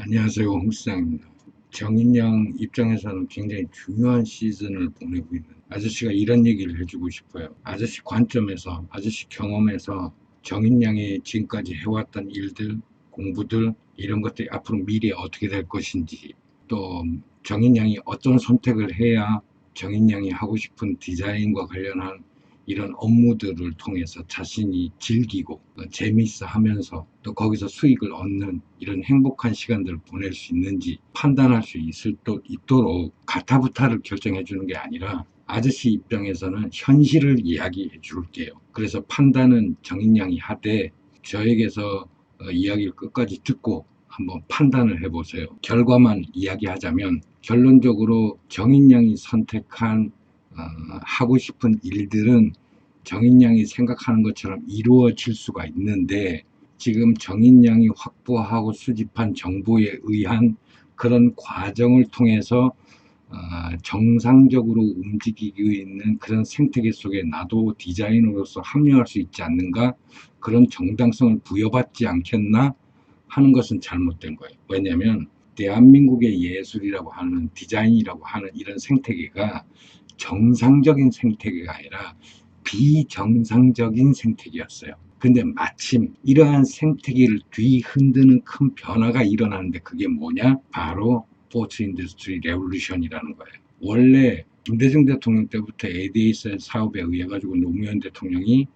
안녕하세요. 홍 시장입니다. 정인양 입장에서는 굉장히 중요한 시즌을 보내고 있는 아저씨가 이런 얘기를 해주고 싶어요. 아저씨 관점에서, 아저씨 경험에서 정인양이 지금까지 해왔던 일들, 공부들, 이런 것들이 앞으로 미래에 어떻게 될 것인지, 또 정인양이 어떤 선택을 해야 정인양이 하고 싶은 디자인과 관련한 이런 업무들을 통해서 자신이 즐기고 재미있어 하면서 또 거기서 수익을 얻는 이런 행복한 시간들을 보낼 수 있는지 판단할 수 있도록 가타부타를 결정해 주는 게 아니라 아저씨 입장에서는 현실을 이야기해 줄게요. 그래서 판단은 정인양이 하되 저에게서 이야기를 끝까지 듣고 한번 판단을 해보세요. 결과만 이야기하자면 결론적으로 정인양이 선택한 하고 싶은 일들은 정인양이 생각하는 것처럼 이루어질 수가 있는데 지금 정인양이 확보하고 수집한 정보에 의한 그런 과정을 통해서 정상적으로 움직이고 있는 그런 생태계 속에 나도 디자이너로서 합류할 수 있지 않는가, 그런 정당성을 부여받지 않겠나 하는 것은 잘못된 거예요. 왜냐하면 대한민국의 예술이라고 하는, 디자인이라고 하는 이런 생태계가 정상적인 생태계가 아니라 비정상적인 생태계였어요. 근데 마침 이러한 생태계를 뒤흔드는 큰 변화가 일어나는데 그게 뭐냐? 바로 포츠 인더스트리 레볼루션이라는 거예요. 원래 김대중 대통령 때부터 ADS 사업에 의해 가지고 노무현 대통령이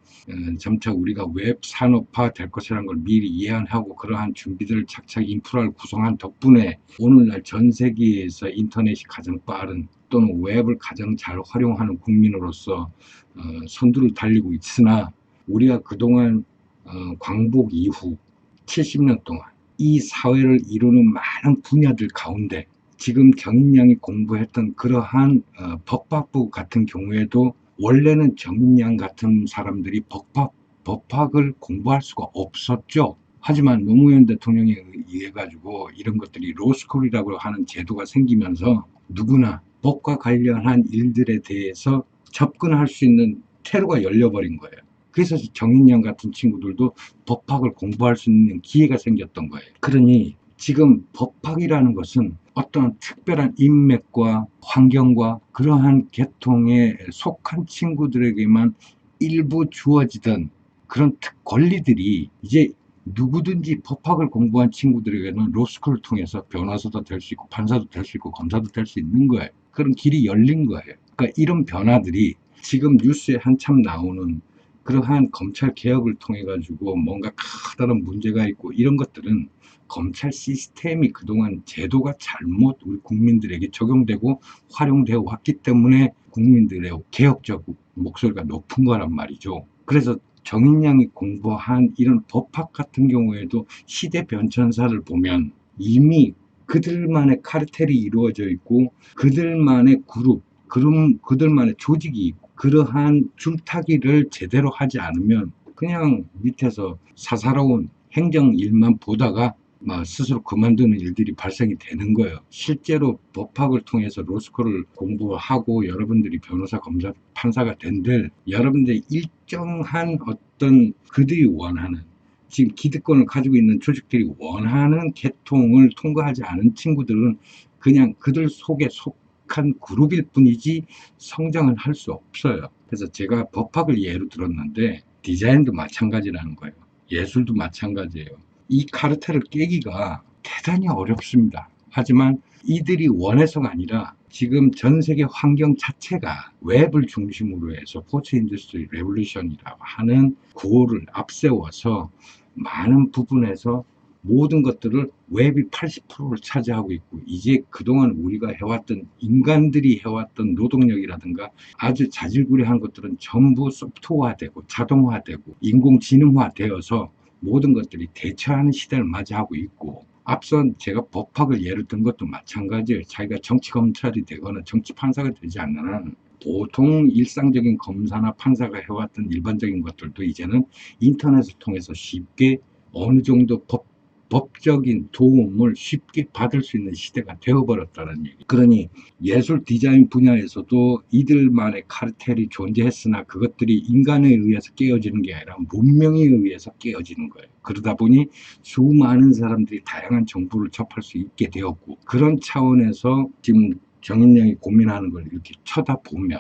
점차 우리가 웹 산업화 될 것이라는 걸 미리 예언하고 그러한 준비들을 착착 인프라를 구성한 덕분에 오늘날 전 세계에서 인터넷이 가장 빠른 또는 웹을 가장 잘 활용하는 국민으로서 선두를 달리고 있으나 우리가 그동안 광복 이후 70년 동안 이 사회를 이루는 많은 분야들 가운데 지금 정인양이 공부했던 그러한 법학부 같은 경우에도 원래는 정인양 같은 사람들이 법학을 공부할 수가 없었죠. 하지만 노무현 대통령에 의해 가지고 이런 것들이 로스쿨이라고 하는 제도가 생기면서 누구나 법과 관련한 일들에 대해서 접근할 수 있는 퇴로가 열려버린 거예요. 그래서 정인양 같은 친구들도 법학을 공부할 수 있는 기회가 생겼던 거예요. 그러니 지금 법학이라는 것은 어떤 특별한 인맥과 환경과 그러한 계통에 속한 친구들에게만 일부 주어지던 그런 권리들이 이제 누구든지 법학을 공부한 친구들에게는 로스쿨을 통해서 변호사도 될 수 있고 판사도 될 수 있고 검사도 될 수 있는 거예요. 그런 길이 열린 거예요. 그러니까 이런 변화들이 지금 뉴스에 한참 나오는 그러한 검찰 개혁을 통해 가지고 뭔가 커다란 문제가 있고 이런 것들은 검찰 시스템이 그동안 제도가 잘못 우리 국민들에게 적용되고 활용되어 왔기 때문에 국민들의 개혁적 목소리가 높은 거란 말이죠. 그래서 정인양이 공부한 이런 법학 같은 경우에도 시대 변천사를 보면 이미 그들만의 카르텔이 이루어져 있고 그들만의 그룹, 그들만의 조직이 있고 그러한 줄타기를 제대로 하지 않으면 그냥 밑에서 사사로운 행정 일만 보다가 스스로 그만두는 일들이 발생이 되는 거예요. 실제로 법학을 통해서 로스쿨을 공부하고 여러분들이 변호사, 검사, 판사가 된들 여러분들이 일정한 어떤 그들이 원하는 지금 기득권을 가지고 있는 조직들이 원하는 계통을 통과하지 않은 친구들은 그냥 그들 속에 속한 그룹일 뿐이지 성장을 할 수 없어요. 그래서 제가 법학을 예로 들었는데 디자인도 마찬가지라는 거예요. 예술도 마찬가지예요. 이 카르텔을 깨기가 대단히 어렵습니다. 하지만 이들이 원해서가 아니라 지금 전 세계 환경 자체가 웹을 중심으로 해서 포츠 인더스트리 레볼루션이라고 하는 구호를 앞세워서 많은 부분에서 모든 것들을 웹이 80%를 차지하고 있고 이제 그동안 우리가 해왔던 인간들이 해왔던 노동력이라든가 아주 자질구레한 것들은 전부 소프트화되고 자동화되고 인공지능화되어서 모든 것들이 대처하는 시대를 맞이하고 있고 앞선 제가 법학을 예를 든 것도 마찬가지예요. 자기가 정치검찰이 되거나 정치판사가 되지 않는 한 보통 일상적인 검사나 판사가 해왔던 일반적인 것들도 이제는 인터넷을 통해서 쉽게 어느 정도 법적인 도움을 쉽게 받을 수 있는 시대가 되어버렸다는 얘기. 그러니 예술 디자인 분야에서도 이들만의 카르텔이 존재했으나 그것들이 인간에 의해서 깨어지는 게 아니라 문명에 의해서 깨어지는 거예요. 그러다 보니 수많은 사람들이 다양한 정보를 접할 수 있게 되었고, 그런 차원에서 지금 정인영이 고민하는 걸 이렇게 쳐다보면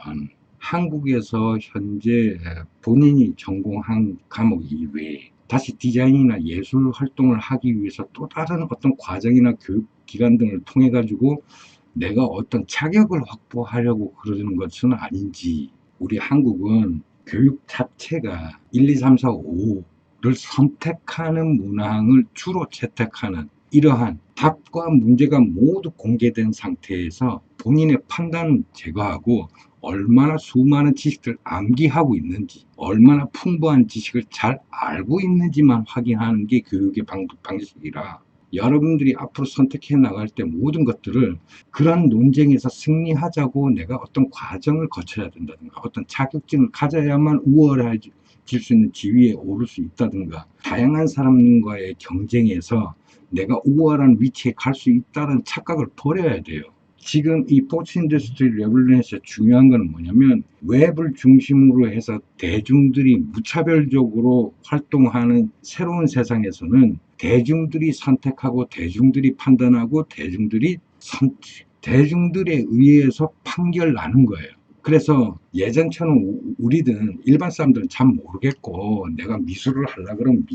한국에서 현재 본인이 전공한 과목 이외에 다시 디자인이나 예술 활동을 하기 위해서 또 다른 어떤 과정이나 교육 기관 등을 통해 가지고 내가 어떤 자격을 확보하려고 그러는 것은 아닌지. 우리 한국은 교육 자체가 1, 2, 3, 4, 5를 선택하는 문항을 주로 채택하는 이러한 답과 문제가 모두 공개된 상태에서 본인의 판단을 제거하고 얼마나 수많은 지식을 암기하고 있는지, 얼마나 풍부한 지식을 잘 알고 있는지만 확인하는 게 교육의 방식이라, 여러분들이 앞으로 선택해 나갈 때 모든 것들을 그런 논쟁에서 승리하자고 내가 어떤 과정을 거쳐야 된다든가 어떤 자격증을 가져야만 우월해질 수 있는 지위에 오를 수 있다든가 다양한 사람과의 경쟁에서 내가 우월한 위치에 갈 수 있다는 착각을 버려야 돼요. 지금 이 포스트 인더스트리 레볼루션에서 중요한 건 뭐냐면 웹을 중심으로 해서 대중들이 무차별적으로 활동하는 새로운 세상에서는 대중들이 선택하고 대중들이 판단하고 대중들에 의해서 판결 나는 거예요. 그래서 예전처럼 우리든 일반 사람들은 잘 모르겠고 내가 미술을 하려고 그러면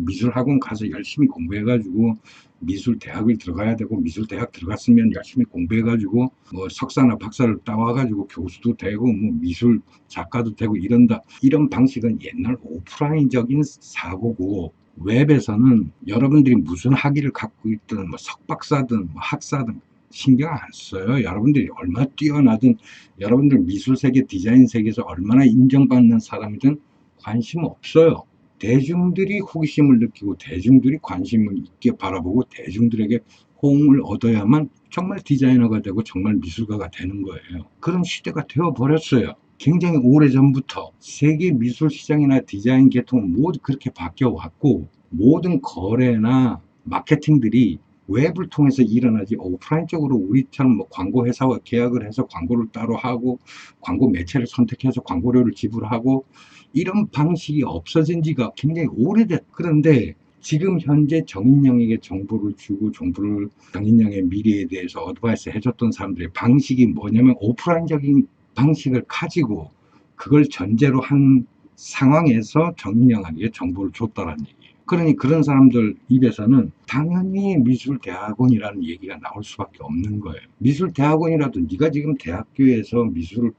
미술학원 가서 열심히 공부해가지고 미술대학을 들어가야 되고 미술대학 들어갔으면 열심히 공부해가지고 뭐 석사나 박사를 따와가지고 교수도 되고 뭐 미술 작가도 되고 이런다. 이런 방식은 옛날 오프라인적인 사고고 웹에서는 여러분들이 무슨 학위를 갖고 있든 뭐 석박사든 뭐 학사든 신경 안 써요. 여러분들이 얼마나 뛰어나든 여러분들 미술 세계 디자인 세계에서 얼마나 인정받는 사람이든 관심 없어요. 대중들이 호기심을 느끼고 대중들이 관심을 있게 바라보고 대중들에게 호응을 얻어야만 정말 디자이너가 되고 정말 미술가가 되는 거예요. 그런 시대가 되어버렸어요. 굉장히 오래전부터 세계 미술 시장이나 디자인 계통은 모두 그렇게 바뀌어 왔고 모든 거래나 마케팅들이 웹을 통해서 일어나지 오프라인적으로 우리처럼 뭐 광고 회사와 계약을 해서 광고를 따로 하고 광고 매체를 선택해서 광고료를 지불하고 이런 방식이 없어진 지가 굉장히 오래됐. 그런데 지금 현재 정인영에게 정보를 주고 정인영의 미래에 대해서 어드바이스 해줬던 사람들의 방식이 뭐냐면 오프라인적인 방식을 가지고 그걸 전제로 한 상황에서 정인영에게 정보를 줬다라는 얘기예요. 그러니 그런 사람들 입에서는 당연히 미술대학원이라는 얘기가 나올 수밖에 없는 거예요. 미술대학원이라도 네가 지금 대학교에서 미술을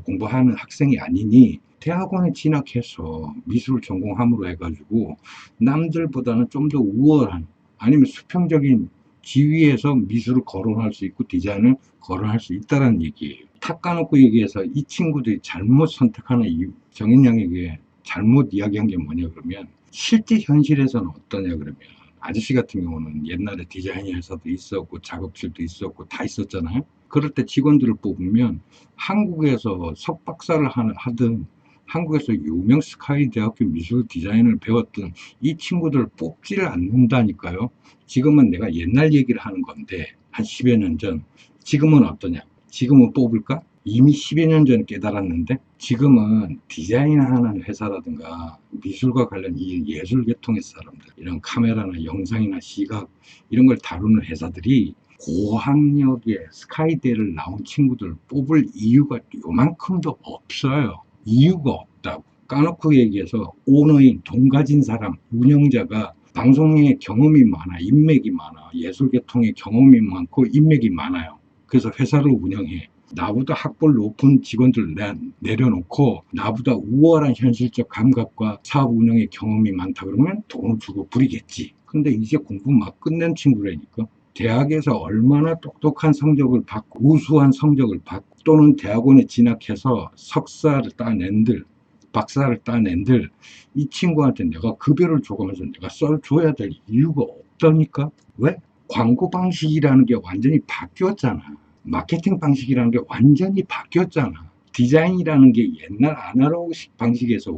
공부하는 학생이 아니니 대학원에 진학해서 미술을 전공함으로 해가지고 남들보다는 좀 더 우월한 아니면 수평적인 지위에서 미술을 거론할 수 있고 디자인을 거론할 수 있다는 얘기예요. 탁 까놓고 얘기해서 이 친구들이 잘못 선택하는 이유, 정인영에게 잘못 이야기한 게 뭐냐 그러면 실제 현실에서는 어떠냐 그러면 아저씨 같은 경우는 옛날에 디자인 회사도 있었고 작업실도 있었고 다 있었잖아요. 그럴 때 직원들을 뽑으면 한국에서 석박사를 하든 한국에서 유명 스카이 대학교 미술 디자인을 배웠던 이 친구들 뽑지를 않는다니까요. 지금은 내가 옛날 얘기를 하는 건데 한 10여 년 전. 지금은 어떠냐? 지금은 뽑을까? 이미 10여 년 전에 깨달았는데 지금은 디자인하는 회사라든가 미술과 관련 이 예술 계통의 사람들 이런 카메라나 영상이나 시각 이런 걸 다루는 회사들이 고학력의 스카이대를 나온 친구들 뽑을 이유가 요만큼도 없어요. 이유가 없다고. 까놓고 얘기해서 오너인 돈 가진 사람 운영자가 방송의 경험이 많아 인맥이 많아 예술계통의 경험이 많고 인맥이 많아요. 그래서 회사를 운영해. 나보다 학벌 높은 직원들 내려놓고 나보다 우월한 현실적 감각과 사업 운영의 경험이 많다 그러면 돈을 주고 부리겠지. 근데 이제 공부 막 끝낸 친구라니까. 대학에서 얼마나 똑똑한 성적을 받고 우수한 성적을 받고 또는 대학원에 진학해서 석사를 따낸들 박사를 따낸들 이 친구한테 내가 급여를 줘가면서 내가 써줘야 될 이유가 없다니까. 왜? 광고 방식이라는 게 완전히 바뀌었잖아. 마케팅 방식이라는 게 완전히 바뀌었잖아. 디자인이라는 게 옛날 아날로그식 방식에서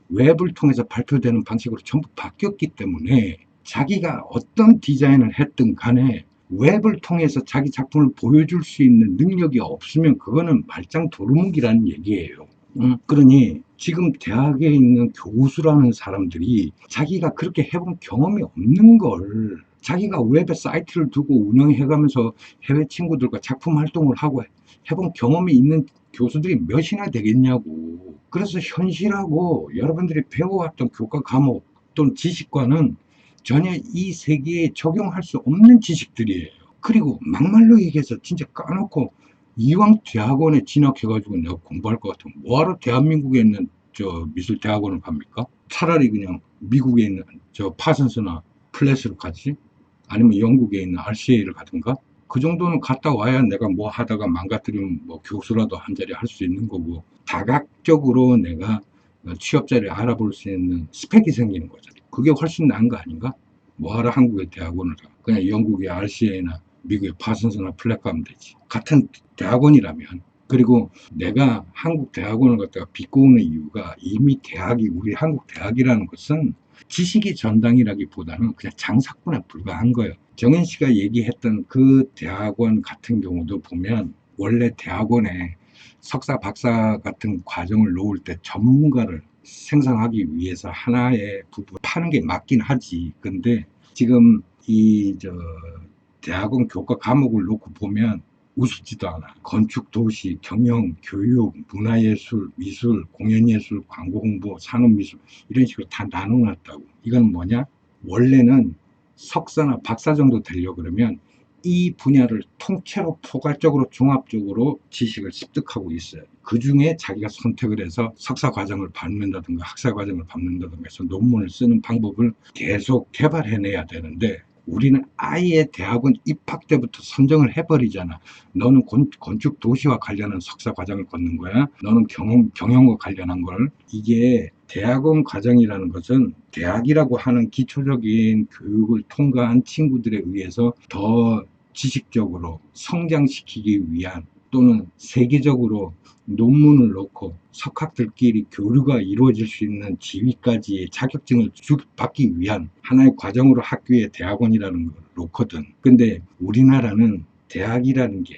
웹을 통해서 발표되는 방식으로 전부 바뀌었기 때문에 자기가 어떤 디자인을 했든 간에 웹을 통해서 자기 작품을 보여줄 수 있는 능력이 없으면 그거는 말짱 도루묵이라는 얘기예요. 그러니 지금 대학에 있는 교수라는 사람들이 자기가 그렇게 해본 경험이 없는 걸 자기가 웹에 사이트를 두고 운영해가면서 해외 친구들과 작품 활동을 하고 해본 경험이 있는 교수들이 몇이나 되겠냐고. 그래서 현실하고 여러분들이 배워왔던 교과 과목 또는 지식과는 전혀 이 세계에 적용할 수 없는 지식들이에요. 그리고 막말로 얘기해서 진짜 까놓고 이왕 대학원에 진학해가지고 내가 공부할 것 같으면 뭐하러 대한민국에 있는 저 미술대학원을 갑니까? 차라리 그냥 미국에 있는 저 파슨스나 플랫을 가지? 아니면 영국에 있는 RCA를 가든가? 그 정도는 갔다 와야 내가 뭐 하다가 망가뜨리면 뭐 교수라도 한 자리 할 수 있는 거고, 다각적으로 내가 취업 자리 알아볼 수 있는 스펙이 생기는 거죠. 그게 훨씬 나은 거 아닌가? 뭐하러 한국의 대학원을 가? 그냥 영국의 RCA나 미국의 파슨스나 플랫 가면 되지. 같은 대학원이라면. 그리고 내가 한국 대학원을 갖다가 비꼬는 이유가 이미 대학이, 우리 한국 대학이라는 것은 지식의 전당이라기보다는 그냥 장사꾼에 불과한 거예요. 정현 씨가 얘기했던 그 대학원 같은 경우도 보면 원래 대학원에 석사, 박사 같은 과정을 놓을 때 전문가를 생성하기 위해서 하나의 부분 파는 게 맞긴 하지. 근데 지금 대학원 교과 과목을 놓고 보면 우습지도 않아. 건축, 도시, 경영, 교육, 문화예술, 미술, 공연예술, 광고 홍보, 산업미술 이런 식으로 다 나눠놨다고. 이건 뭐냐? 원래는 석사나 박사 정도 되려고 그러면 이 분야를 통째로 포괄적으로 종합적으로 지식을 습득하고 있어요. 그 중에 자기가 선택을 해서 석사 과정을 밟는다든가 학사 과정을 밟는다든가 해서 논문을 쓰는 방법을 계속 개발해내야 되는데 우리는 아예 대학원 입학 때부터 선정을 해버리잖아. 너는 건축 도시와 관련한 석사 과정을 걷는 거야. 너는 경영과 관련한 걸. 이게 대학원 과정이라는 것은 대학이라고 하는 기초적인 교육을 통과한 친구들에 의해서 더 지식적으로 성장시키기 위한 또는 세계적으로 논문을 놓고 석학들끼리 교류가 이루어질 수 있는 지위까지의 자격증을 받기 위한 하나의 과정으로 학교에 대학원이라는 걸 놓거든. 근데 우리나라는 대학이라는 게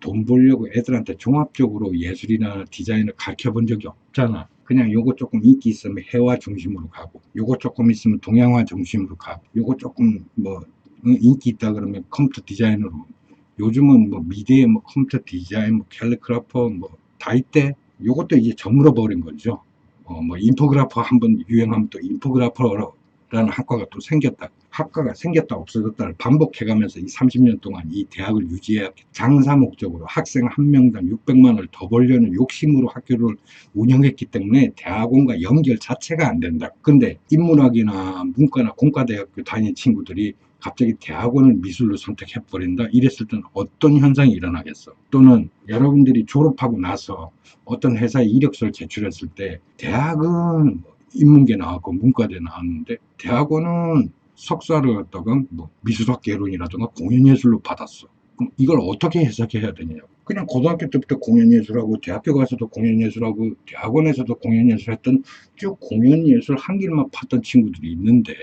돈 벌려고 애들한테 종합적으로 예술이나 디자인을 가르쳐 본 적이 없잖아. 그냥 요거 조금 인기 있으면 해화 중심으로 가고, 요거 조금 있으면 동양화 중심으로 가고, 요거 조금 뭐 인기 있다 그러면 컴퓨터 디자인으로. 요즘은 뭐 미디어, 뭐 컴퓨터 디자인, 뭐 캘리그라퍼 뭐 다 있대. 요것도 이제 저물어 버린 거죠. 뭐 인포그래퍼 한번 유행하면 또 인포그래퍼라는 학과가 또 생겼다. 학과가 생겼다 없어졌다를 반복해가면서 이 30년 동안 이 대학을 유지해야 장사 목적으로 학생 한 명당 600만 원을 더 벌려는 욕심으로 학교를 운영했기 때문에 대학원과 연결 자체가 안 된다. 근데 인문학이나 문과나 공과대학교 다니는 친구들이 갑자기 대학원을 미술로 선택해버린다? 이랬을 때는 어떤 현상이 일어나겠어? 또는 여러분들이 졸업하고 나서 어떤 회사에 이력서를 제출했을 때 대학은 인문계 나왔고 문과대 나왔는데 대학원은 석사를 갖다가 뭐 미술학개론이라든가 공연예술로 받았어. 그럼 이걸 어떻게 해석해야 되냐고. 그냥 고등학교 때부터 공연예술하고 대학교 가서도 공연예술하고 대학원에서도 공연예술 했던 쭉 공연예술 한 길만 팠던 친구들이 있는데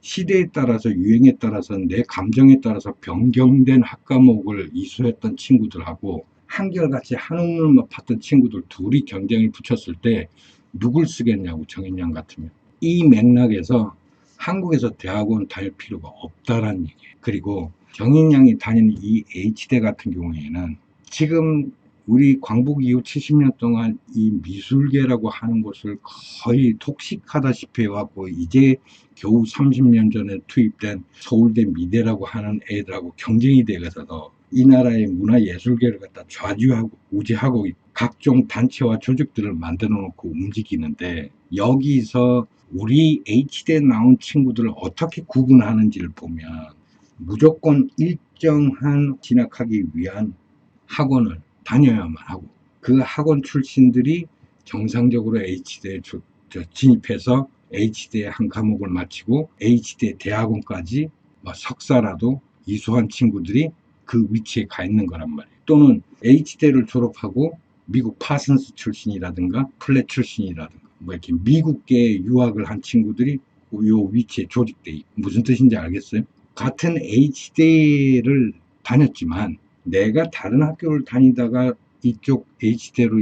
시대에 따라서 유행에 따라서 내 감정에 따라서 변경된 학과목을 이수했던 친구들하고 한결같이 한옥물만 팠던 친구들 둘이 경쟁을 붙였을 때 누굴 쓰겠냐고 정인양 같으면. 이 맥락에서 한국에서 대학원 다닐 필요가 없다라는 얘기예요. 그리고 정인양이 다니는 이 H대 같은 경우에는 지금 우리 광복 이후 70년 동안 이 미술계라고 하는 것을 거의 독식하다시피 해갖고 이제 겨우 30년 전에 투입된 서울대 미대라고 하는 애들하고 경쟁이 되어서 이 나라의 문화예술계를 갖다 좌지하고 우지하고 각종 단체와 조직들을 만들어 놓고 움직이는데 여기서 우리 H대 나온 친구들을 어떻게 구분하는지를 보면 무조건 일정한 진학하기 위한 학원을 다녀야만 하고 그 학원 출신들이 정상적으로 H대에 진입해서 H대 한 과목을 마치고 H대 대학원까지 석사라도 이수한 친구들이 그 위치에 가 있는 거란 말이에요. 또는 H대를 졸업하고 미국 파슨스 출신이라든가 플랫 출신이라든가 뭐 이렇게 미국계 유학을 한 친구들이 요 위치에 조직돼 있고. 무슨 뜻인지 알겠어요? 같은 H대를 다녔지만 내가 다른 학교를 다니다가 이쪽 H대로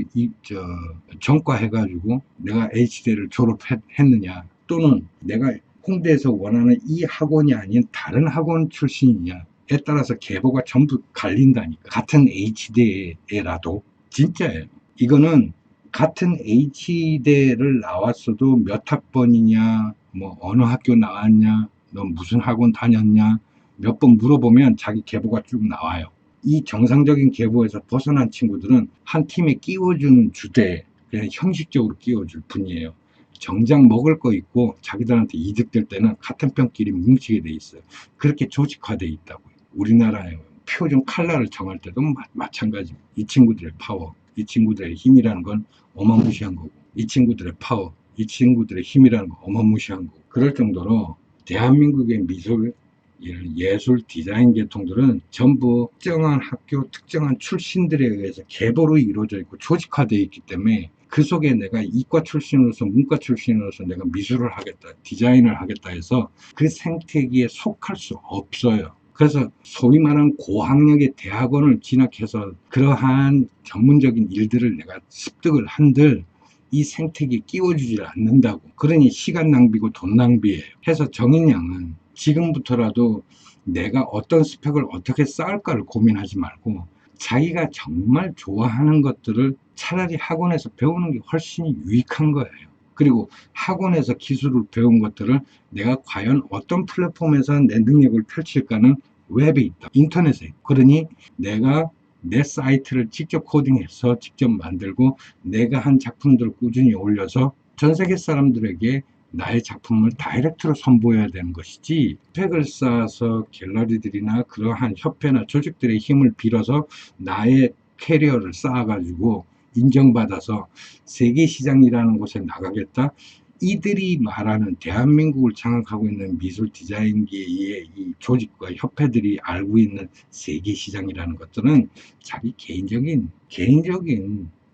전과해가지고 내가 H대를 졸업했느냐, 또는 내가 홍대에서 원하는 이 학원이 아닌 다른 학원 출신이냐에 따라서 계보가 전부 갈린다니까. 같은 H대라도. 진짜예요. 이거는 같은 H대를 나왔어도 몇 학번이냐, 뭐 어느 학교 나왔냐, 너 무슨 학원 다녔냐, 몇 번 물어보면 자기 계보가 쭉 나와요. 이 정상적인 계보에서 벗어난 친구들은 한 팀에 끼워주는 주대, 그냥 형식적으로 끼워줄 뿐이에요. 정작 먹을 거 있고 자기들한테 이득될 때는 같은 편끼리 뭉치게 돼 있어요. 그렇게 조직화돼 있다고요. 우리나라의 표준 칼라를 정할 때도 마찬가지고, 이 친구들의 파워, 이 친구들의 힘이라는 건 어마무시한 거고, 이 친구들의 파워, 이 친구들의 힘이라는 건 어마무시한 거고. 그럴 정도로 대한민국의 미술, 이런 예술 디자인 계통들은 전부 특정한 학교, 특정한 출신들에 의해서 계보로 이루어져 있고 조직화되어 있기 때문에, 그 속에 내가 이과 출신으로서, 문과 출신으로서 내가 미술을 하겠다, 디자인을 하겠다 해서 그 생태계에 속할 수 없어요. 그래서 소위 말하는 고학력의 대학원을 진학해서 그러한 전문적인 일들을 내가 습득을 한들 이 생태계에 끼워주질 않는다고. 그러니 시간 낭비고 돈 낭비예요. 해서 정인양은 지금부터라도 내가 어떤 스펙을 어떻게 쌓을까를 고민하지 말고 자기가 정말 좋아하는 것들을 차라리 학원에서 배우는 게 훨씬 유익한 거예요. 그리고 학원에서 기술을 배운 것들을 내가 과연 어떤 플랫폼에서 내 능력을 펼칠까는 웹에 있다, 인터넷에 있다. 그러니 내가 내 사이트를 직접 코딩해서 직접 만들고 내가 한 작품들을 꾸준히 올려서 전 세계 사람들에게 나의 작품을 다이렉트로 선보여야 되는 것이지, 팩을 쌓아서 갤러리들이나 그러한 협회나 조직들의 힘을 빌어서 나의 캐리어를 쌓아가지고 인정받아서 세계시장이라는 곳에 나가겠다, 이들이 말하는 대한민국을 장악하고 있는 미술 디자인계의 이 조직과 협회들이 알고 있는 세계시장이라는 것들은 자기 개인적인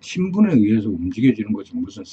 신분에 의해서 움직여지는 거지. 무슨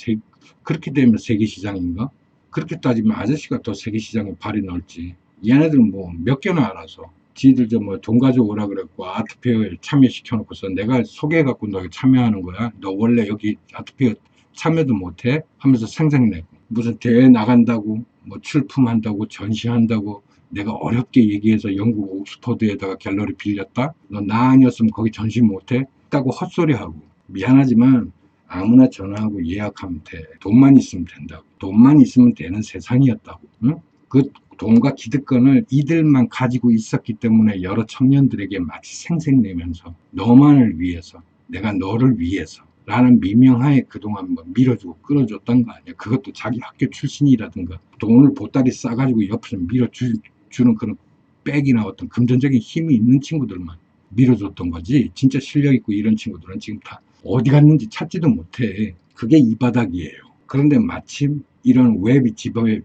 그렇게 되면 세계시장인가? 그렇게 따지면 아저씨가 더 세계시장에 발이 넓지. 얘네들은 뭐 몇 개나 알아서 지들 뭐 돈 가져오라 그랬고 아트페어에 참여시켜놓고서 내가 소개해갖고 너 참여하는 거야? 너 원래 여기 아트페어 참여도 못해? 하면서 생색내고, 무슨 대회 나간다고, 뭐 출품한다고, 전시한다고 내가 어렵게 얘기해서 영국 옥스퍼드에다가 갤러리 빌렸다? 너 나 아니었으면 거기 전시 못해? 다고 헛소리하고. 미안하지만 아무나 전화하고 예약하면 돼. 돈만 있으면 된다고. 돈만 있으면 되는 세상이었다고. 응? 그 돈과 기득권을 이들만 가지고 있었기 때문에 여러 청년들에게 마치 생색내면서 너만을 위해서, 내가 너를 위해서 라는 미명하에 그동안 뭐 밀어주고 끌어줬던 거 아니야. 그것도 자기 학교 출신이라든가 돈을 보따리 싸가지고 옆에서 밀어주는 그런 백이나 어떤 금전적인 힘이 있는 친구들만 밀어줬던 거지, 진짜 실력 있고 이런 친구들은 지금 다 어디 갔는지 찾지도 못해. 그게 이 바닥이에요. 그런데 마침 이런 웹이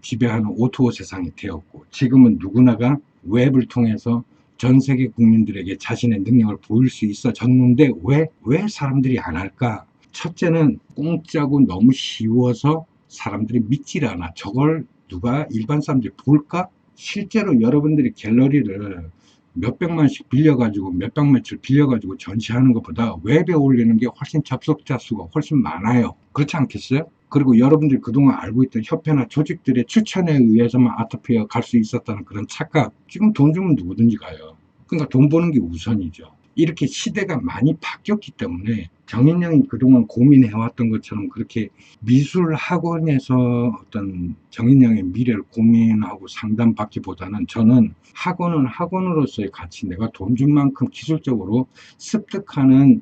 지배하는 오토 세상이 되었고, 지금은 누구나가 웹을 통해서 전 세계 국민들에게 자신의 능력을 보일 수 있어졌는데 왜 사람들이 안 할까? 첫째는 공짜고 너무 쉬워서 사람들이 믿질 않아. 저걸 누가 일반 사람들이 볼까? 실제로 여러분들이 갤러리를 몇백만씩 빌려가지고 몇백만치를 빌려가지고 전시하는 것보다 웹에 올리는 게 훨씬 접속자 수가 훨씬 많아요. 그렇지 않겠어요? 그리고 여러분들이 그동안 알고 있던 협회나 조직들의 추천에 의해서만 아트페어 갈 수 있었다는 그런 착각, 지금 돈 주면 누구든지 가요. 그러니까 돈 버는 게 우선이죠. 이렇게 시대가 많이 바뀌었기 때문에 정인영이 그동안 고민해왔던 것처럼 그렇게 미술 학원에서 어떤 정인영의 미래를 고민하고 상담받기보다는, 저는 학원은 학원으로서의 가치, 내가 돈 준 만큼 기술적으로 습득하는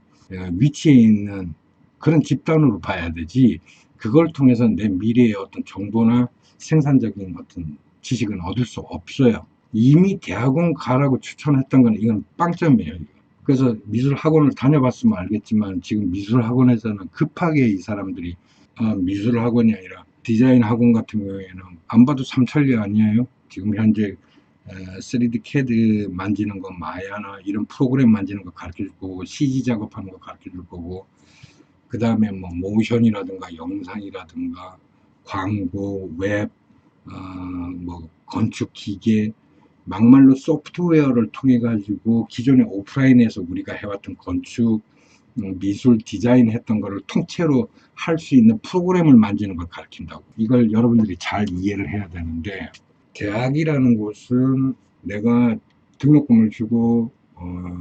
위치에 있는 그런 집단으로 봐야 되지, 그걸 통해서 내 미래의 어떤 정보나 생산적인 어떤 지식은 얻을 수 없어요. 이미 대학원 가라고 추천했던 건 이건 빵점이에요. 그래서 미술 학원을 다녀봤으면 알겠지만 지금 미술 학원에서는 급하게 이 사람들이 미술 학원이 아니라 디자인 학원 같은 경우에는 안 봐도 삼천리 아니에요. 지금 현재 3D CAD 만지는 거, 마야나 이런 프로그램 만지는 거 가르쳐 줄 거고, CG 작업하는 거 가르쳐 줄 거고, 그 다음에 뭐 모션이라든가 영상이라든가 광고, 웹, 뭐 건축 기계, 막말로 소프트웨어를 통해 가지고 기존의 오프라인에서 우리가 해왔던 건축, 미술, 디자인 했던 거를 통째로 할 수 있는 프로그램을 만드는 걸 가르친다고. 이걸 여러분들이 잘 이해를 해야 되는데, 대학이라는 곳은 내가 등록금을 주고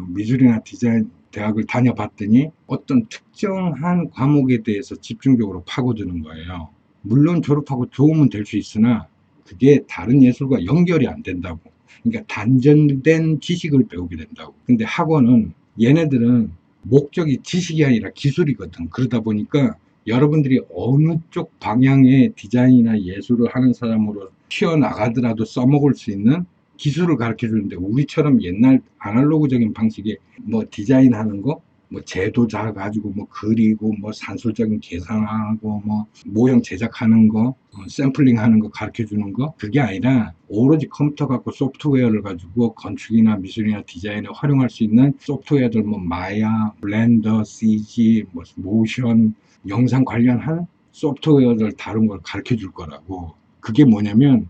미술이나 디자인 대학을 다녀봤더니 어떤 특정한 과목에 대해서 집중적으로 파고드는 거예요. 물론 졸업하고 도움은 될 수 있으나 그게 다른 예술과 연결이 안 된다고. 그러니까 단전된 지식을 배우게 된다고. 근데 학원은 얘네들은 목적이 지식이 아니라 기술이거든. 그러다 보니까 여러분들이 어느 쪽 방향의 디자인이나 예술을 하는 사람으로 튀어나가더라도 써먹을 수 있는 기술을 가르쳐 주는데, 우리처럼 옛날 아날로그적인 방식의 뭐 디자인하는 거, 뭐 제도 잡아가지고 뭐 그리고 뭐 산술적인 계산하고 뭐 모형 제작하는 거, 샘플링 하는 거 가르쳐 주는 거, 그게 아니라 오로지 컴퓨터 갖고 소프트웨어를 가지고 건축이나 미술이나 디자인에 활용할 수 있는 소프트웨어들, 뭐 마야, 블렌더, CG, 뭐 모션, 영상 관련한 소프트웨어를 다룬 걸 가르쳐 줄 거라고. 그게 뭐냐면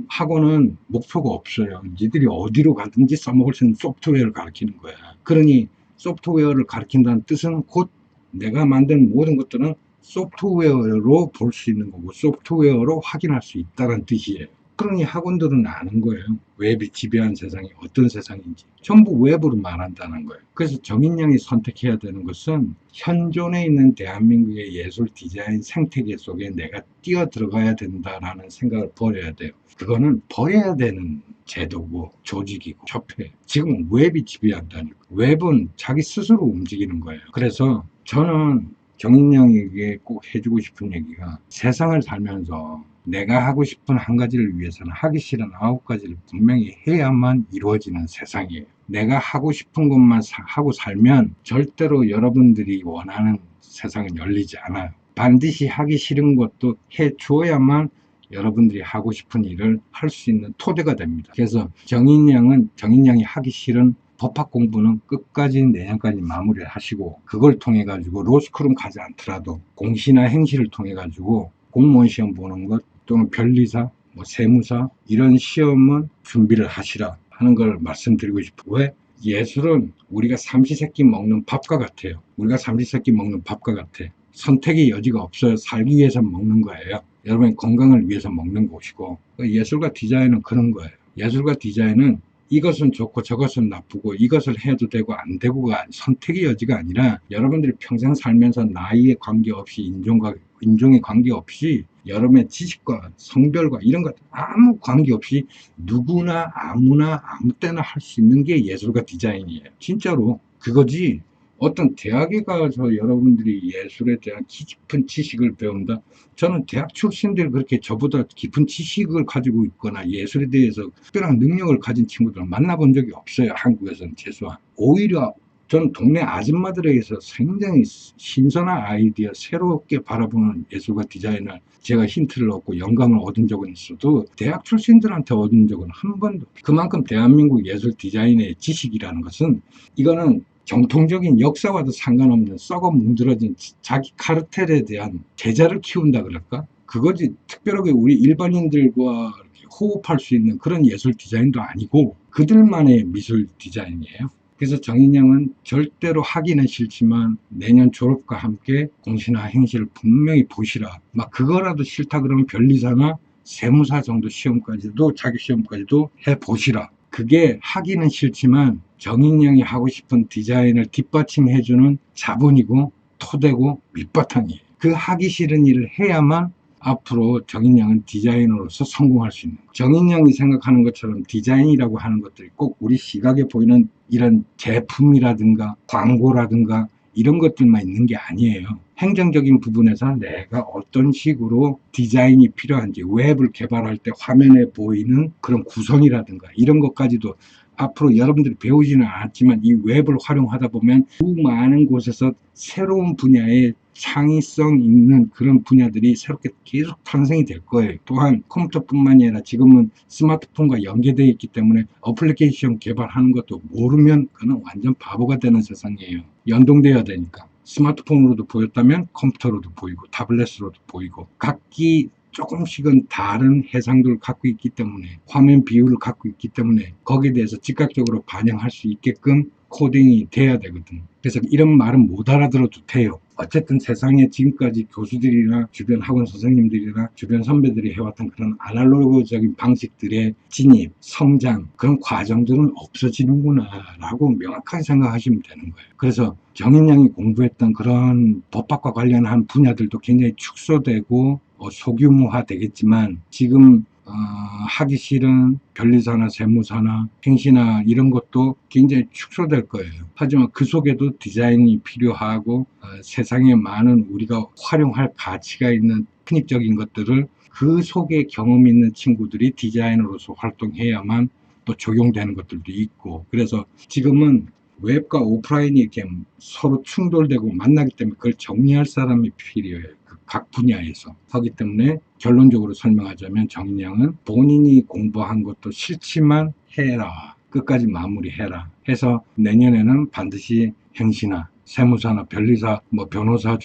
학원은 목표가 없어요. 니들이 어디로 가든지 써먹을 수 있는 소프트웨어를 가르치는 거야. 그러니 소프트웨어를 가르친다는 뜻은 곧 내가 만든 모든 것들은 소프트웨어로 볼 수 있는 거고 소프트웨어로 확인할 수 있다는 뜻이에요. 그러니 학원들은 아는 거예요. 웹이 지배한 세상이 어떤 세상인지. 전부 웹으로 말한다는 거예요. 그래서 정인양이 선택해야 되는 것은 현존에 있는 대한민국의 예술 디자인 생태계 속에 내가 뛰어 들어가야 된다라는 생각을 버려야 돼요. 그거는 버려야 되는 제도고 조직이고 협회. 지금 웹이 지배한다니까. 웹은 자기 스스로 움직이는 거예요. 그래서 저는 정인영에게 꼭 해주고 싶은 얘기가, 세상을 살면서 내가 하고 싶은 한 가지를 위해서는 하기 싫은 9가지를 분명히 해야만 이루어지는 세상이에요. 내가 하고 싶은 것만 하고 살면 절대로 여러분들이 원하는 세상은 열리지 않아요. 반드시 하기 싫은 것도 해 주어야만 여러분들이 하고 싶은 일을 할 수 있는 토대가 됩니다. 그래서 정인양이 하기 싫은 법학 공부는 끝까지 내년까지 마무리를 하시고, 그걸 통해 가지고 로스쿨은 가지 않더라도 공시나 행시를 통해 가지고 공무원 시험 보는 것, 또는 변리사, 뭐 세무사, 이런 시험은 준비를 하시라 하는 걸 말씀드리고 싶어요. 왜? 예술은 우리가 삼시세끼 먹는 밥과 같아요. 우리가 삼시세끼 먹는 밥과 같아. 선택의 여지가 없어요. 살기 위해서 먹는 거예요. 여러분의 건강을 위해서 먹는 것이고, 예술과 디자인은 그런 거예요. 예술과 디자인은 이것은 좋고 저것은 나쁘고 이것을 해도 되고 안 되고가 선택의 여지가 아니라, 여러분들이 평생 살면서 나이에 관계없이, 인종에 관계없이, 여러분의 지식과 성별과 이런 것 아무 관계없이 누구나 아무나 아무 때나 할 수 있는 게 예술과 디자인이에요. 진짜로 그거지. 어떤 대학에 가서 여러분들이 예술에 대한 깊은 지식을 배운다? 저는 대학 출신들이 그렇게 저보다 깊은 지식을 가지고 있거나 예술에 대해서 특별한 능력을 가진 친구들을 만나본 적이 없어요. 한국에서는 최소한. 오히려 저는 동네 아줌마들에게서 굉장히 신선한 아이디어, 새롭게 바라보는 예술과 디자인을 제가 힌트를 얻고 영감을 얻은 적은 있어도 대학 출신들한테 얻은 적은 한 번도. 그만큼 대한민국 예술 디자인의 지식이라는 것은, 이거는 정통적인 역사와도 상관없는 썩어 뭉들어진 자기 카르텔에 대한 제자를 키운다 그럴까? 그거지 특별하게 우리 일반인들과 호흡할 수 있는 그런 예술 디자인도 아니고 그들만의 미술 디자인이에요. 그래서 정인영은 절대로 하기는 싫지만 내년 졸업과 함께 공시나 행시를 분명히 보시라. 막 그거라도 싫다 그러면 변리사나 세무사 정도 시험까지도, 자기 시험까지도 해보시라. 그게 하기는 싫지만 정인영이 하고 싶은 디자인을 뒷받침해주는 자본이고 토대고 밑바탕이에요. 그 하기 싫은 일을 해야만 앞으로 정인영은 디자이너로서 성공할 수 있는 거예요. 정인영이 생각하는 것처럼 디자인이라고 하는 것들이 꼭 우리 시각에 보이는 이런 제품이라든가 광고라든가 이런 것들만 있는 게 아니에요. 행정적인 부분에서 내가 어떤 식으로 디자인이 필요한지, 웹을 개발할 때 화면에 보이는 그런 구성이라든가 이런 것까지도 앞으로 여러분들이 배우지는 않았지만 이 웹을 활용하다 보면 많은 곳에서 새로운 분야의 창의성 있는 그런 분야들이 새롭게 계속 탄생이 될 거예요. 또한 컴퓨터뿐만이 아니라 지금은 스마트폰과 연계되어 있기 때문에 어플리케이션 개발하는 것도 모르면 그는 완전 바보가 되는 세상이에요. 연동되어야 되니까. 스마트폰으로도 보였다면 컴퓨터로도 보이고 타블렛으로도 보이고 각기 조금씩은 다른 해상도를 갖고 있기 때문에, 화면 비율을 갖고 있기 때문에 거기에 대해서 즉각적으로 반영할 수 있게끔 코딩이 돼야 되거든. 그래서 이런 말은 못 알아들어도 돼요. 어쨌든 세상에 지금까지 교수들이나 주변 학원 선생님들이나 주변 선배들이 해왔던 그런 아날로그적인 방식들의 진입, 성장, 그런 과정들은 없어지는구나 라고 명확하게 생각하시면 되는 거예요. 그래서 정인양이 공부했던 그런 법학과 관련한 분야들도 굉장히 축소되고 소규모화 되겠지만, 지금 하기 싫은 변리사나 세무사나 행시나 이런 것도 굉장히 축소될 거예요. 하지만 그 속에도 디자인이 필요하고 세상에 많은 우리가 활용할 가치가 있는 테크닉적인 것들을 그 속에 경험 있는 친구들이 디자이너로서 활동해야만 또 적용되는 것들도 있고, 그래서 지금은 웹과 오프라인이 이렇게 서로 충돌되고 만나기 때문에 그걸 정리할 사람이 필요해요. 각 분야에서. 하기 때문에 결론적으로 설명하자면 정인양은 본인이 공부한 것도 싫지만 해라. 끝까지 마무리해라. 해서 내년에는 반드시 행시나 세무사나 변리사, 변호사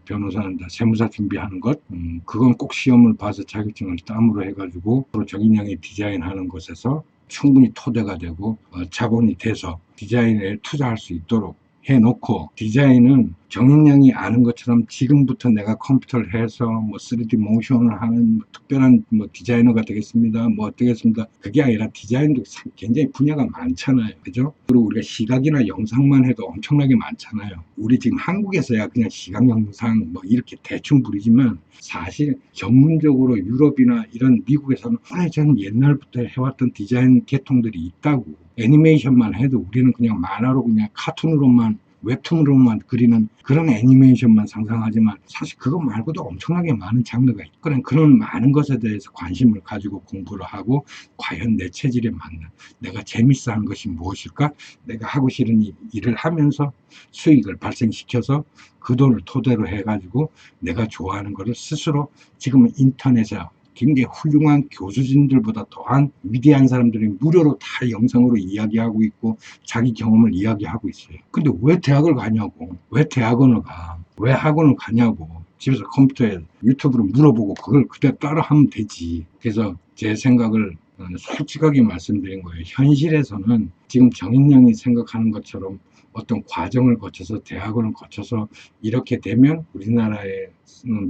변호사는 세무사 준비하는 것, 그건 꼭 시험을 봐서 자격증을 땀으로 해가지고 정인양이 디자인하는 것에서 충분히 토대가 되고 자본이 돼서 디자인에 투자할 수 있도록 해놓고, 디자인은 정인양이 아는 것처럼 지금부터 내가 컴퓨터를 해서 3D 모션을 하는 특별한 디자이너가 되겠습니다, 어떻겠습니다, 그게 아니라 디자인도 굉장히 분야가 많잖아요. 그죠? 그리고 우리가 시각이나 영상만 해도 엄청나게 많잖아요. 우리 지금 한국에서야 그냥 시각 영상 이렇게 대충 부리지만, 사실 전문적으로 유럽이나 이런 미국에서는 오래전 옛날부터 해왔던 디자인 계통들이 있다고. 애니메이션만 해도 우리는 그냥 만화로 그냥 카툰으로만 웹툰으로만 그리는 그런 애니메이션만 상상하지만, 사실 그거 말고도 엄청나게 많은 장르가 있고, 그런 많은 것에 대해서 관심을 가지고 공부를 하고, 과연 내 체질에 맞는, 내가 재밌어 하는 것이 무엇일까, 내가 하고 싶은 일을 하면서 수익을 발생시켜서 그 돈을 토대로 해가지고 내가 좋아하는 것을 스스로, 지금은 인터넷에 굉장히 훌륭한 교수진들보다 더한 위대한 사람들이 무료로 다 영상으로 이야기하고 있고 자기 경험을 이야기하고 있어요. 근데 왜 대학을 가냐고, 왜 대학원을 가, 왜 학원을 가냐고, 집에서 컴퓨터에 유튜브로 물어보고 그걸 그때 따라 하면 되지. 그래서 제 생각을 솔직하게 말씀드린 거예요. 현실에서는 지금 정인영이 생각하는 것처럼 어떤 과정을 거쳐서 대학원을 거쳐서 이렇게 되면 우리나라의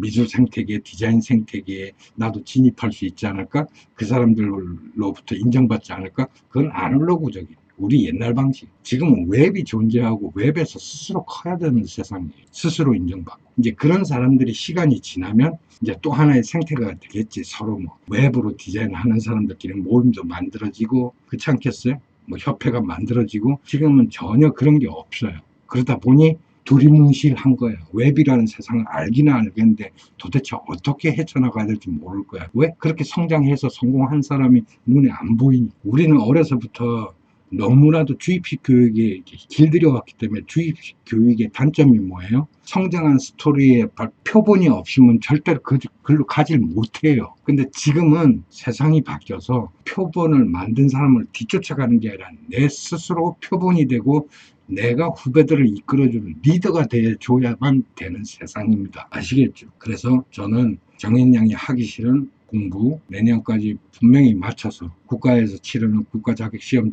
미술 생태계, 디자인 생태계에 나도 진입할 수 있지 않을까? 그 사람들로부터 인정받지 않을까? 그건 아날로그적인 우리 옛날 방식. 지금은 웹이 존재하고 웹에서 스스로 커야 되는 세상이에요. 스스로 인정받고. 이제 그런 사람들이 시간이 지나면 이제 또 하나의 생태가 되겠지. 서로 웹으로 디자인하는 사람들끼리 모임도 만들어지고, 그렇지 않겠어요? 협회가 만들어지고. 지금은 전혀 그런 게 없어요. 그러다 보니 두리뭉실한 거예요. 웹이라는 세상을 알기는 알겠는데 도대체 어떻게 헤쳐나가야 될지 모를 거야. 왜? 그렇게 성장해서 성공한 사람이 눈에 안 보이니. 우리는 어려서부터 너무나도 주입식 교육에 길들여 왔기 때문에, 주입식 교육의 단점이 뭐예요? 성장한 스토리에 표본이 없으면 절대로 글로 가질 못해요. 근데 지금은 세상이 바뀌어서 표본을 만든 사람을 뒤쫓아가는 게 아니라 내 스스로 표본이 되고 내가 후배들을 이끌어주는 리더가 되어줘야만 되는 세상입니다. 아시겠죠? 그래서 저는 정인양이 하기 싫은 공부 내년까지 분명히 맞춰서 국가에서 치르는 국가자격시험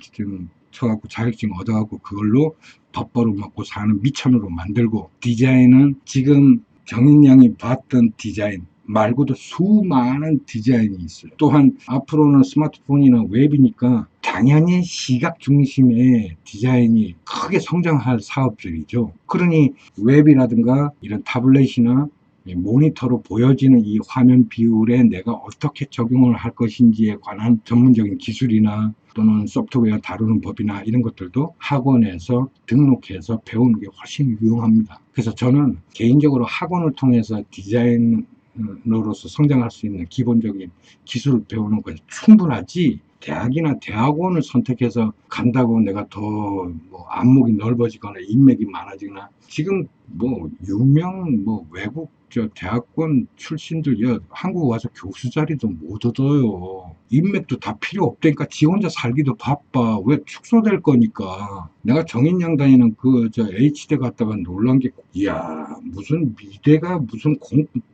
쳐갖고 자격증 얻어갖고 그걸로 덮버릇 먹고 사는 미천으로 만들고, 디자인은 지금 정인양이 봤던 디자인 말고도 수많은 디자인이 있어요. 또한 앞으로는 스마트폰이나 웹이니까 당연히 시각 중심의 디자인이 크게 성장할 사업들이죠. 그러니 웹이라든가 이런 타블렛이나 모니터로 보여지는 이 화면 비율에 내가 어떻게 적용을 할 것인지에 관한 전문적인 기술이나 또는 소프트웨어 다루는 법이나 이런 것들도 학원에서 등록해서 배우는 게 훨씬 유용합니다. 그래서 저는 개인적으로 학원을 통해서 디자이너로서 성장할 수 있는 기본적인 기술을 배우는 것이 충분하지, 대학이나 대학원을 선택해서 간다고 내가 더 안목이 넓어지거나 인맥이 많아지거나, 지금 유명 외국 대학원 출신들 한국 와서 교수 자리도 못 얻어요. 인맥도 다 필요 없다니까. 지 혼자 살기도 바빠. 왜? 축소될 거니까. 내가 정인양 다니는 H대 갔다가 놀란 게, 이야, 무슨 미대가 무슨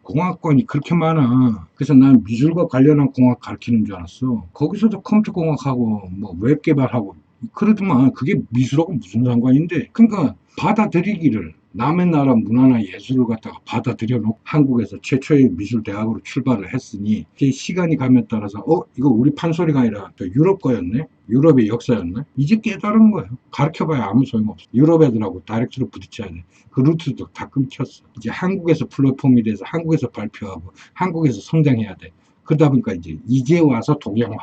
공학관이 그렇게 많아. 그래서 난 미술과 관련한 공학 가르치는 줄 알았어. 거기서도 컴퓨터 공학하고 뭐 웹 개발하고 그러더만 그게 미술하고 무슨 상관인데. 그러니까 받아들이기를, 남의 나라 문화나 예술을 갖다가 받아들여 놓고 한국에서 최초의 미술대학으로 출발을 했으니 이제 시간이 감에 따라서 이거 우리 판소리가 아니라 또 유럽 거였네, 유럽의 역사였네, 이제 깨달은 거예요. 가르쳐봐야 아무 소용없어. 유럽 애들하고 다이렉트로 부딪혀야 돼. 그 루트도 다 끊겼어. 이제 한국에서 플랫폼이 돼서 한국에서 발표하고 한국에서 성장해야 돼. 그러다 보니까 이제 와서 동양화,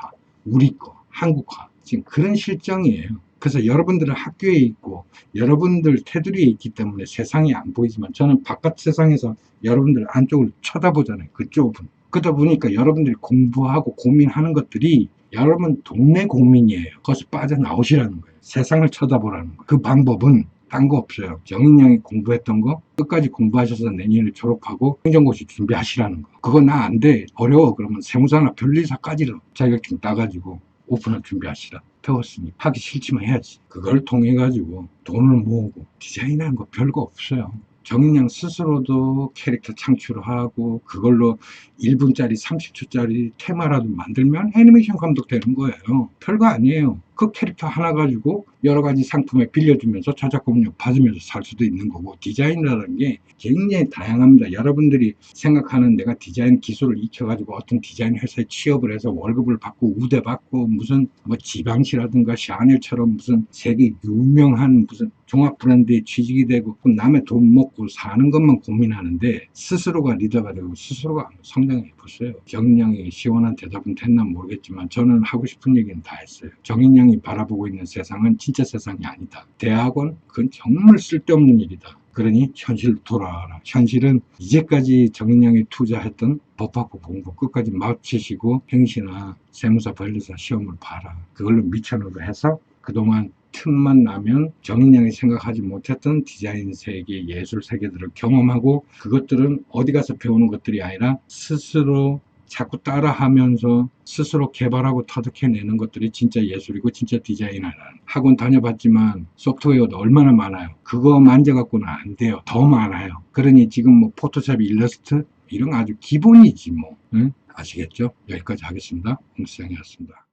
우리 거 한국화, 지금 그런 실정이에요. 그래서 여러분들은 학교에 있고 여러분들 테두리에 있기 때문에 세상이 안 보이지만 저는 바깥 세상에서 여러분들 안쪽을 쳐다보잖아요. 그쪽은. 그러다 보니까 여러분들이 공부하고 고민하는 것들이 여러분 동네 고민이에요. 거기서 빠져나오시라는 거예요. 세상을 쳐다보라는 거예요. 그 방법은 딴 거 없어요. 정인양이 공부했던 거 끝까지 공부하셔서 내년에 졸업하고 행정고시 준비하시라는 거. 그거 나 안 돼, 어려워, 그러면 세무사나 변리사까지로 자격증 따가지고 오픈을 준비하시라. 배웠으니 하기 싫지만 해야지. 그걸 통해 가지고 돈을 모으고 디자인하는 거 별거 없어요. 정인양 스스로도 캐릭터 창출하고 그걸로 1분짜리 30초짜리 테마라도 만들면 애니메이션 감독 되는 거예요. 별거 아니에요. 그 캐릭터 하나 가지고 여러 가지 상품에 빌려주면서 저작권료 받으면서 살 수도 있는 거고, 디자인이라는 게 굉장히 다양합니다. 여러분들이 생각하는 내가 디자인 기술을 익혀가지고 어떤 디자인 회사에 취업을 해서 월급을 받고 우대 받고 무슨 뭐 지방시라든가 샤넬처럼 무슨 세계 유명한 무슨 종합 브랜드에 취직이 되고 남의 돈 먹고 사는 것만 고민하는데 스스로가 리더가 되고 스스로가 성장해 보세요. 정인양이 시원한 대답은 됐나 모르겠지만 저는 하고 싶은 얘기는 다 했어요. 정인양이 바라보고 있는 세상은 진짜 세상이 아니다. 대학원? 그건 정말 쓸데없는 일이다. 그러니 현실로 돌아와라. 현실은 이제까지 정인양이 투자했던 법학부 공부 끝까지 마치시고 행시나 세무사 변리사 시험을 봐라. 그걸로 미천으로 해서 그동안 틈만 나면 정인양이 생각하지 못했던 디자인 세계, 예술 세계들을 경험하고, 그것들은 어디 가서 배우는 것들이 아니라 스스로 자꾸 따라하면서 스스로 개발하고 터득해내는 것들이 진짜 예술이고 진짜 디자이너라는. 학원 다녀봤지만 소프트웨어도 얼마나 많아요. 그거 만져갖고는 안 돼요. 더 많아요. 그러니 지금 뭐 포토샵, 일러스트 이런 거 아주 기본이지 뭐. 응? 아시겠죠? 여기까지 하겠습니다. 홍수장이었습니다.